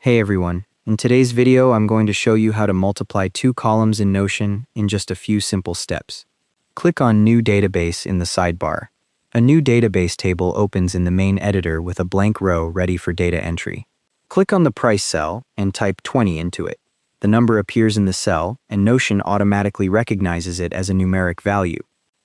Hey everyone, in today's video I'm going to show you how to multiply two columns in Notion in just a few simple steps. Click on New Database in the sidebar. A new database table opens in the main editor with a blank row ready for data entry. Click on the price cell and type 20 into it. The number appears in the cell and Notion automatically recognizes it as a numeric value.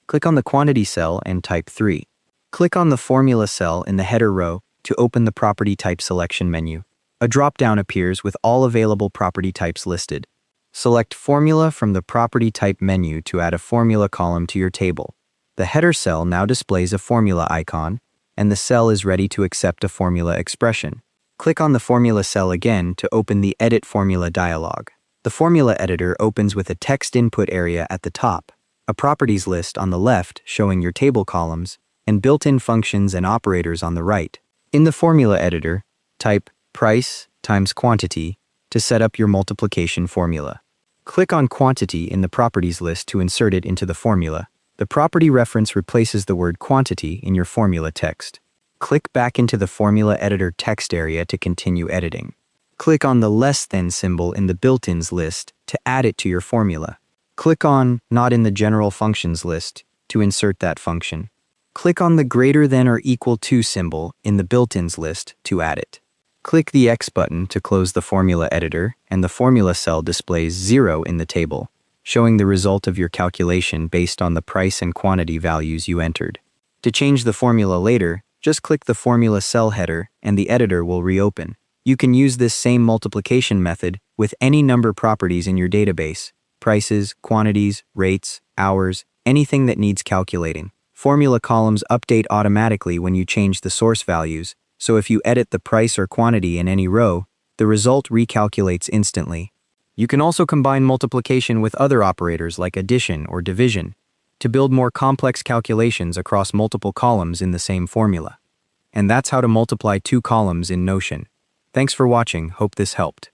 Click on the quantity cell and type 3. Click on the formula cell in the header row to open the property type selection menu. A drop-down appears with all available property types listed. Select Formula from the Property Type menu to add a formula column to your table. The header cell now displays a formula icon, and the cell is ready to accept a formula expression. Click on the formula cell again to open the Edit Formula dialog. The formula editor opens with a text input area at the top, a properties list on the left showing your table columns, and built-in functions and operators on the right. In the formula editor, type price times quantity to set up your multiplication formula. Click on quantity in the properties list to insert it into the formula. The property reference replaces the word quantity in your formula text. Click back into the formula editor text area to continue editing. Click on the less than symbol in the built-ins list to add it to your formula. Click on Not in the General Functions list to insert that function. Click on the greater than or equal to symbol in the built-ins list to add it. Click the X button to close the formula editor, and the formula cell displays 0 in the table, showing the result of your calculation based on the price and quantity values you entered. To change the formula later, just click the formula cell header and the editor will reopen. You can use this same multiplication method with any number properties in your database: prices, quantities, rates, hours, anything that needs calculating. Formula columns update automatically when you change the source values, so if you edit the price or quantity in any row, the result recalculates instantly. You can also combine multiplication with other operators like addition or division to build more complex calculations across multiple columns in the same formula. And that's how to multiply two columns in Notion. Thanks for watching, hope this helped.